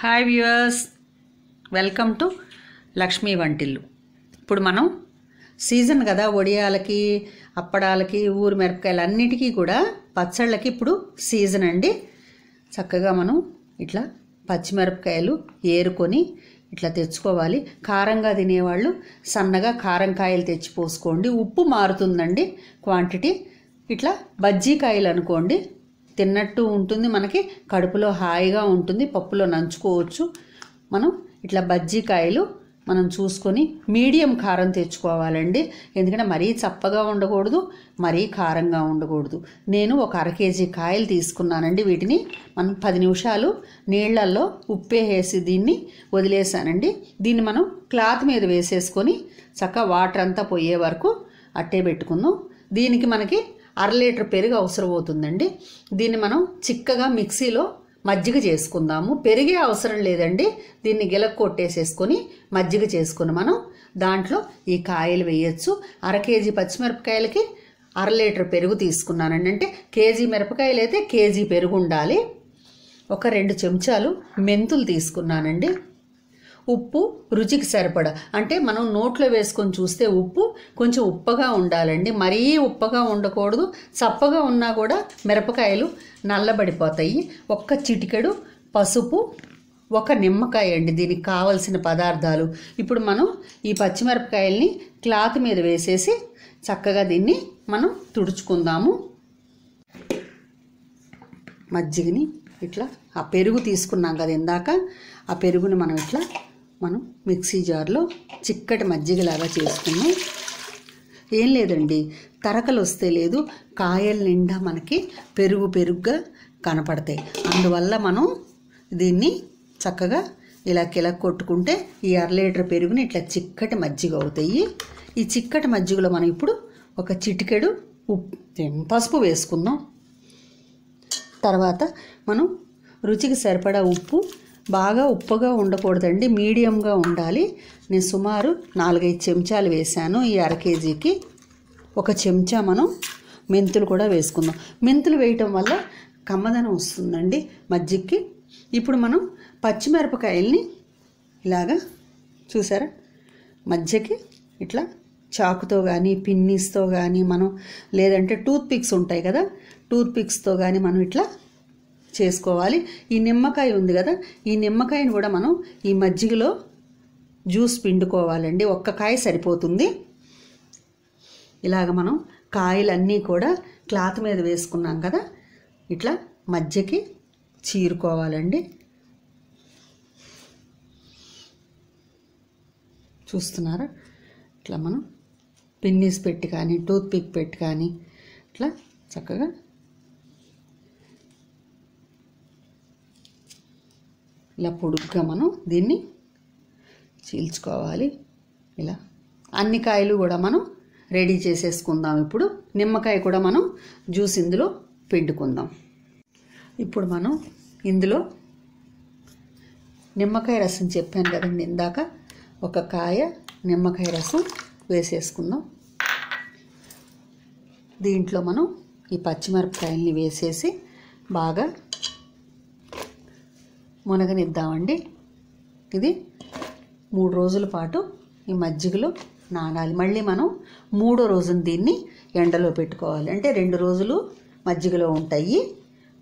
Hi viewers, welcome to Lakshmi Vantillu. ఇప్పుడు మనం season కదా, వడియాలకి, అప్పడాలకి, ఊరు మిరపకాయలు అన్నిటికీ కూడా పచ్చళ్ళకి ఇప్పుడు సీజన్ అండి. చక్కగా మనం ఇట్లా పచ్చిమిరపకాయలు ఏరుకొని ఇట్లా తెచ్చుకోవాలి. కారంగా తినేవాళ్ళు సన్నగా కారం కాయలు తెచ్చి పోసుకోండి. ఉప్పు మారుతుందండి క్వాంటిటీ. ఇట్లా బజ్జీకాయలు అనుకోండి, తిన్నట్టు ఉంటుంది, మనకి కడుపులో హాయిగా ఉంటుంది, పప్పులో నంచుకోవచ్చు. మనం ఇట్లా బజ్జీకాయలు మనం చూసుకొని మీడియం కారం తెచ్చుకోవాలండి. ఎందుకంటే మరీ చప్పగా ఉండకూడదు, మరీ కారంగా ఉండకూడదు. నేను ఒక 1/2 కేజీ కాయలు తీసుకున్నానండి. వీటిని మనం 10 నిమిషాలు నీళ్లల్లో ఉప్పేసి దీన్ని వదిలేసానండి. దీన్ని మనం క్లాత్ మీద వేసేసుకొని చక్కగా వాటర్ అంతా పోయే వరకు అట్టే పెట్టుకుందాం. దీనికి మనకి 1/2 లీటర్ పెరుగు అవసరం అవుతుందండి. దీన్ని మనం చిక్కగా మిక్సీలో మజ్జిగ చేసుకుందాము. పెరిగే అవసరం లేదండి. దీన్ని గిలక కొట్టేసేసుకొని మజ్జిగ చేసుకుని మనం దాంట్లో ఈ కాయలు వేయచ్చు. 1/2 కేజీ పచ్చిమిరపకాయలకి 1/2 లీటర్ పెరుగు తీసుకున్నానండి. అంటే కేజీ మిరపకాయలు అయితే కేజీ పెరుగు ఉండాలి. ఒక 2 చెంచాలు మెంతులు తీసుకున్నానండి. ఉప్పు రుచికి సరిపడా, అంటే మనం నోట్లో వేసుకొని చూస్తే ఉప్పు కొంచెం ఉప్పగా ఉండాలండి. మరీ ఉప్పగా ఉండకూడదు. చప్పగా ఉన్నా కూడా మిరపకాయలు నల్లబడిపోతాయి. ఒక్క చిటికెడు పసుపు, ఒక నిమ్మకాయ అండి దీనికి కావలసిన పదార్థాలు. ఇప్పుడు మనం ఈ పచ్చిమిరపకాయల్ని క్లాత్ మీద వేసేసి చక్కగా దీన్ని మనం తుడుచుకుందాము. మజ్జిగని ఇట్లా ఆ పెరుగు తీసుకున్నాం కదా ఇందాక, ఆ పెరుగుని మనం మిక్సీ జార్లో చిక్కటి మజ్జిగలాగా చేసుకున్నాం. ఏం లేదండి, తరకలు వస్తే లేదు, కాయల నిండా మనకి పెరుగుగా కనపడతాయి. అందువల్ల మనం దీన్ని చక్కగా ఇలా కిలక కొట్టుకుంటే ఈ 1/2 లీటర్ పెరుగుని ఇట్లా చిక్కటి మజ్జిగ అవుతాయి. ఈ చిక్కటి మజ్జిగలో మనం ఇప్పుడు ఒక చిటికెడు పసుపు వేసుకుందాం. తర్వాత మనం రుచికి సరిపడా ఉప్పు, బాగా ఉప్పుగా ఉండకూడదండి, మీడియంగా ఉండాలి. నేను సుమారు 4-5 చెంచాలు వేసాను ఈ 1/2 కేజీకి. ఒక చెంచా మనం మెంతులు కూడా వేసుకుందాం. మెంతులు వేయటం వల్ల కమ్మదనం వస్తుందండి మజ్జిగకి. ఇప్పుడు మనం పచ్చిమిరపకాయల్ని ఇలాగా చూసారా, మధ్యకి ఇట్లా చాకుతో కానీ పిన్నీస్తో కానీ మనం, లేదంటే టూత్ పిక్స్ ఉంటాయి కదా, టూత్ పిక్స్తో కానీ మనం ఇట్లా చేసుకోవాలి. ఈ నిమ్మకాయ ఉంది కదా, ఈ నిమ్మకాయని కూడా మనం ఈ మజ్జిగలో జ్యూస్ పిండుకోవాలండి. ఒక్క కాయ సరిపోతుంది. ఇలాగ మనం కాయలన్నీ కూడా క్లాత్ మీద వేసుకున్నాం కదా, ఇట్లా మజ్జిగకి చీరుకోవాలండి. చూస్తున్నారా, ఇట్లా మనం పిన్నీస్ పెట్టి కానీ టూత్ పిక్ పెట్టి కానీ ఇట్లా చక్కగా ఇలా పొడుగ్గా మనం దీన్ని చీల్చుకోవాలి. ఇలా అన్ని కాయలు కూడా మనం రెడీ చేసేసుకుందాం. ఇప్పుడు నిమ్మకాయ కూడా మనం జ్యూస్ ఇందులో పిండుకుందాం. ఇప్పుడు మనం ఇందులో నిమ్మకాయ రసం చెప్పాను కదండి ఇందాక, ఒక కాయ నిమ్మకాయ రసం వేసేసుకుందాం. దీంట్లో మనం ఈ పచ్చిమిరపకాయల్ని వేసేసి బాగా మునగనిద్దామండి. ఇది 3 రోజుల పాటు ఈ మజ్జిగలో నానాలి. మళ్ళీ మనం 3వ రోజున దీన్ని ఎండలో పెట్టుకోవాలి. అంటే 2 రోజులు మజ్జిగలో ఉంటాయి.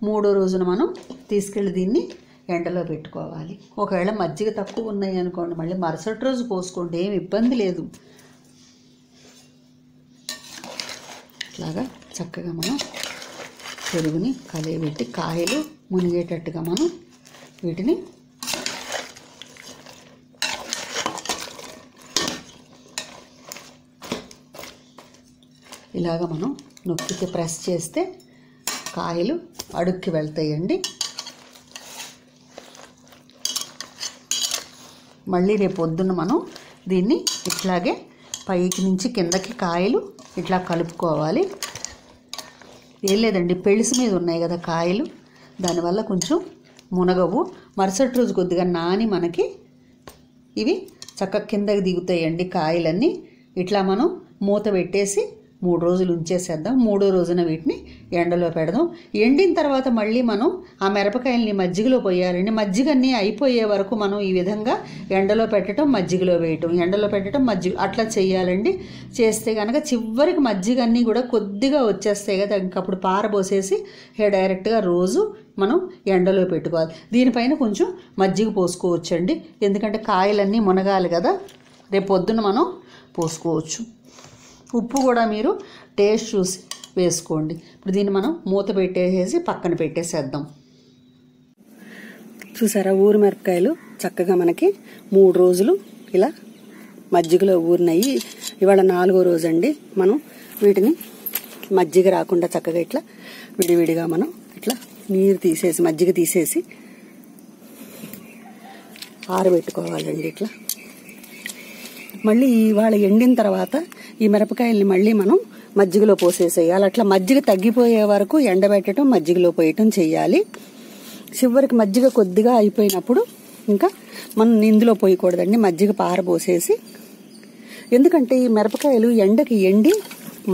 3వ రోజున మనం తీసుకెళ్ళి దీన్ని ఎండలో పెట్టుకోవాలి. ఒకవేళ మజ్జిగ తక్కువ ఉన్నాయి అనుకోండి, మళ్ళీ మరుసటి రోజు పోసుకోండి, ఏమి ఇబ్బంది లేదు. ఇట్లాగా చక్కగా మనం పెరుగుని కలియబెట్టి కాయలు మునిగేటట్టుగా మనం వీటిని ఇలాగ మనం నొక్కితే ప్రెస్ చేస్తే కాయలు అడుక్కి వెళ్తాయండి. మళ్ళీ రేపు పొద్దున్న మనం దీన్ని ఇట్లాగే పైకి నుంచి కిందకి కాయలు ఇట్లా కలుపుకోవాలి. ఏం లేదండి, పెళిసి మీద ఉన్నాయి కదా కాయలు, దానివల్ల కొంచెం మునగవు. మరుసటి రోజు కొద్దిగా నాని మనకి ఇవి చక్కగా కిందకి దిగుతాయండి కాయలన్నీ. ఇట్లా మనం మూత పెట్టేసి 3 రోజులు ఉంచేసేద్దాం. 3వ రోజున వీటిని ఎండలో పెడదాం. ఎండిన తర్వాత మళ్ళీ మనం ఆ మిరపకాయల్ని మజ్జిగలో పోయాలండి. మజ్జిగన్నీ అయిపోయే వరకు మనం ఈ విధంగా ఎండలో పెట్టడం, మజ్జిగలో వేయటం, ఎండలో పెట్టడం, మజ్జిగ అట్లా చేయాలండి. చేస్తే కనుక చివరికి మజ్జిగ అన్నీ కూడా కొద్దిగా వచ్చేస్తాయి కదా, ఇంకప్పుడు పారబోసేసి డైరెక్ట్గా రోజు మనం ఎండలో పెట్టుకోవాలి. దీనిపైన కొంచెం మజ్జిగ పోసుకోవచ్చండి, ఎందుకంటే కాయలన్నీ మునగాలి కదా, రేపు పొద్దున మనం పోసుకోవచ్చు. ఉప్పు కూడా మీరు టేస్ట్ చూసి వేసుకోండి. ఇప్పుడు దీన్ని మనం మూత పెట్టేసేసి పక్కన పెట్టేసేద్దాం. చూసారా, ఊరు మిరపకాయలు చక్కగా మనకి 3 రోజులు ఇలా మజ్జిగలో ఊరినాయి. ఇవాళ 4వ రోజు అండి. మనం వీటిని మజ్జిగ రాకుండా చక్కగా ఇట్లా విడివిడిగా మనం ఇట్లా నీరు తీసేసి, మజ్జిగ తీసేసి ఆరబెట్టుకోవాలండి. ఇట్లా మళ్ళీ ఇవాళ ఎండిన తర్వాత ఈ మిరపకాయల్ని మళ్ళీ మనం మజ్జిగలో పోసేసేయాలి. అట్లా మజ్జిగ తగ్గిపోయే వరకు ఎండబెట్టడం, మజ్జిగలో పోయటం చెయ్యాలి. చివరికి మజ్జిగ కొద్దిగా అయిపోయినప్పుడు ఇంకా మనం ఇందులో పోయకూడదండి, మజ్జిగ పారబోసేసి. ఎందుకంటే ఈ మిరపకాయలు ఎండకి ఎండి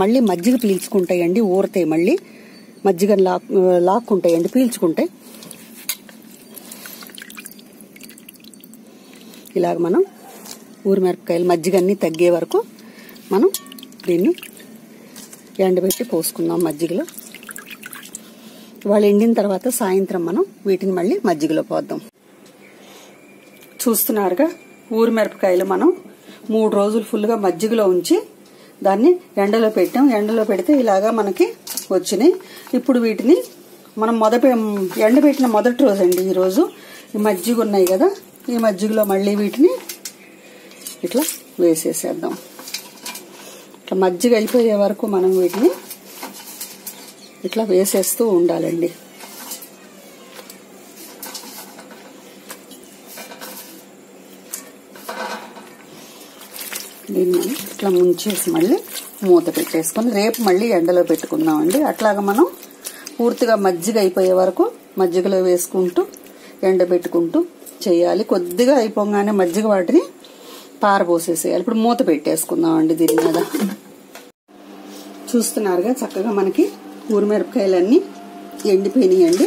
మళ్ళీ మజ్జిగ పీల్చుకుంటాయండి, ఊరతాయి, మళ్ళీ మజ్జిగ లాక్కుంటాయండి, పీల్చుకుంటాయి. ఇలాగ మనం ఊరి మిరపకాయలు మజ్జిగ అన్నీ తగ్గే వరకు మనం దీన్ని ఎండబెట్టి పోసుకుందాం మజ్జిగలో. వాళ్ళు ఎండిన తర్వాత సాయంత్రం మనం వీటిని మళ్ళీ మజ్జిగలో పోద్దాం. చూస్తున్నారుగా, ఊరి మిరపకాయలు మనం 3 రోజులు ఫుల్గా మజ్జిగలో ఉంచి దాన్ని ఎండలో పెట్టాం. ఎండలో పెడితే ఇలాగా మనకి వచ్చినాయి. ఇప్పుడు వీటిని మనం ఎండబెట్టిన మొదటి రోజు అండి ఈరోజు. ఈ మజ్జిగ ఉన్నాయి కదా, ఈ మజ్జిగలో మళ్ళీ వీటిని ఇట్లా వేసేసేద్దాం. ఇట్లా మజ్జిగ అయిపోయే వరకు మనం వీటిని ఇట్లా వేసేస్తూ ఉండాలండి. దీన్ని ఇట్లా ముంచేసి మళ్ళీ మూత పెట్టేసుకొని రేపు మళ్ళీ ఎండలో పెట్టుకుందామండి. అట్లాగా మనం పూర్తిగా మజ్జిగ అయిపోయే వరకు మజ్జిగలో వేసుకుంటూ ఎండబెట్టుకుంటూ చేయాలి. కొద్దిగా అయిపోగానే మజ్జిగ వాటిని పారబోసేసేయాలి. ఇప్పుడు మూత పెట్టేసుకుందామండి దీని మీద. చూస్తున్నారుగా, చక్కగా మనకి ఊరిమిరపకాయలన్నీ ఎండిపోయినాయండి.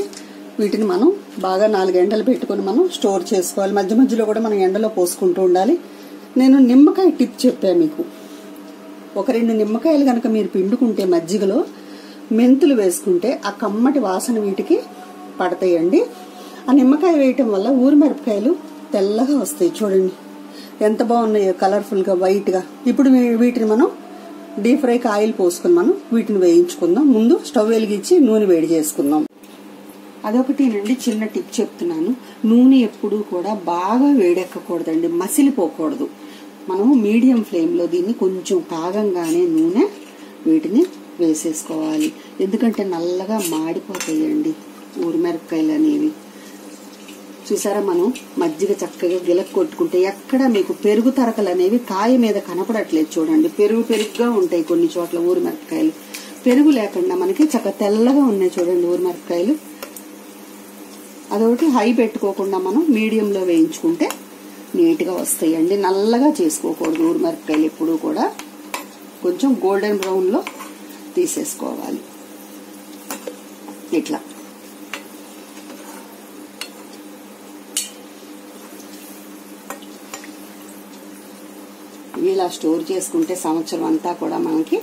వీటిని మనం బాగా 4 గంటలు పెట్టుకుని మనం స్టోర్ చేసుకోవాలి. మధ్య మధ్యలో కూడా మనం ఎండలో పోసుకుంటూ ఉండాలి. నేను నిమ్మకాయ టిప్ చెప్పాను మీకు. 1-2 నిమ్మకాయలు కనుక మీరు పిండుకుంటే మజ్జిగలో మెంతులు వేసుకుంటే ఆ కమ్మటి వాసన వీటికి పడతాయండి. ఆ నిమ్మకాయ వేయటం వల్ల ఊరి మిరపకాయలు తెల్లగా వస్తాయి. చూడండి ఎంత బాగున్నాయో, కలర్ఫుల్ గా, వైట్ గా. ఇప్పుడు వీటిని మనం డీప్ ఫ్రైకి ఆయిల్ పోసుకుని మనం వీటిని వేయించుకుందాం. ముందు స్టవ్ వెలిగించి నూనె వేడి చేసుకుందాం. అదొకటినండి చిన్న టిప్ చెప్తున్నాను. నూనె ఎప్పుడూ కూడా బాగా వేడెక్కకూడదండి, మసిలిపోకూడదు. మనము మీడియం ఫ్లేమ్ లో దీన్ని కొంచెం కాగంగానే నూనె వీటిని వేసేసుకోవాలి. ఎందుకంటే నల్లగా మాడిపోతాయండి ఊరి మిరపకాయలు అనేవి. చూసారా, మనం మజ్జిగ చక్కగా గిలక్ కొట్టుకుంటే ఎక్కడ మీకు పెరుగు తరకలు అనేవి కాయ మీద కనపడట్లేదు. చూడండి, పెరుగుగా ఉంటాయి కొన్ని చోట్ల ఊరి మిరపకాయలు. పెరుగు లేకుండా మనకి చక్కగా తెల్లగా ఉన్నాయి చూడండి ఊరి మిరపకాయలు. అదొకటి హై పెట్టుకోకుండా మనం మీడియంలో వేయించుకుంటే నీట్గా వస్తాయండి. నల్లగా చేసుకోకూడదు ఊరి మిరపకాయలు, ఎప్పుడూ కూడా కొంచెం గోల్డెన్ బ్రౌన్ లో తీసేసుకోవాలి. ఇట్లా ఇలా స్టోర్ చేసుకుంటే సంవత్సరం అంతా కూడా మనకి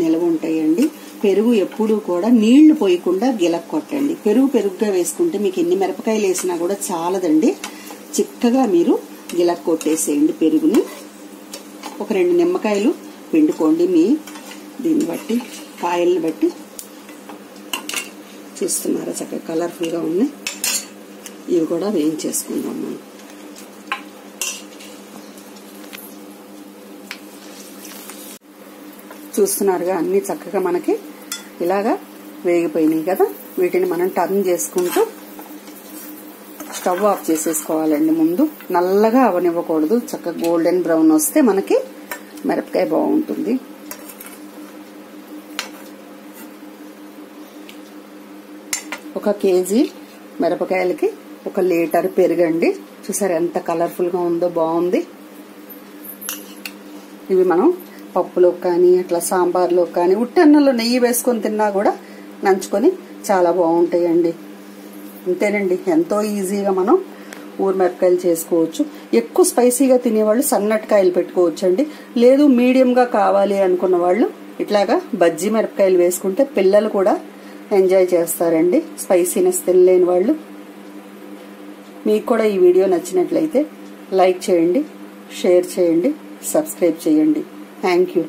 నిల్వ ఉంటాయండి. పెరుగు ఎప్పుడూ కూడా నీళ్లు పోయకుండా గిలక్ కొట్టండి. పెరుగుగా వేసుకుంటే మీకు ఎన్ని మిరపకాయలు వేసినా కూడా చాలదండి. చిక్కగా మీరు గిలక్ కొట్టేసేయండి పెరుగుని. 1-2 నిమ్మకాయలు పిండుకోండి మీ దీన్ని బట్టి, కాయల్ని బట్టి. చూస్తున్నారా, చక్కగా కలర్ఫుల్ గా ఉన్నాయి. ఇవి కూడా వేయించేసుకుందాం మనం. చూస్తున్నారుగా, అన్ని చక్కగా మనకి ఇలాగా వేగిపోయినాయి కదా. వీటిని మనం టర్న్ చేసుకుంటూ స్టవ్ ఆఫ్ చేసేసుకోవాలండి. ముందు నల్లగా అవనివ్వకూడదు, చక్కగా గోల్డెన్ బ్రౌన్ వస్తే మనకి మిరపకాయ బాగుంటుంది. ఒక కేజీ మిరపకాయలకి 1 లీటర్ పెరుగండి. చూసారు ఎంత కలర్ఫుల్ గా ఉందో, బాగుంది. ఇవి మనం పప్పులో కానీ అట్లా సాంబార్లో కానీ ఉట్టన్నంలో నెయ్యి వేసుకొని తిన్నా కూడా నంచుకొని చాలా బాగుంటాయండి. అంతేనండి, ఎంతో ఈజీగా మనం ఊరమిరపకాయలు చేసుకోవచ్చు. ఎక్కువ స్పైసీగా తినేవాళ్ళు సన్నటికాయలు పెట్టుకోవచ్చండి. లేదు మీడియంగా కావాలి అనుకున్న వాళ్ళు ఇట్లాగా బజ్జీ మిరపకాయలు వేసుకుంటే పిల్లలు కూడా ఎంజాయ్ చేస్తారండి, స్పైసీనెస్ తినలేని వాళ్ళు. మీకు కూడా ఈ వీడియో నచ్చినట్లయితే లైక్ చేయండి, షేర్ చేయండి, సబ్స్క్రైబ్ చేయండి. Thank you.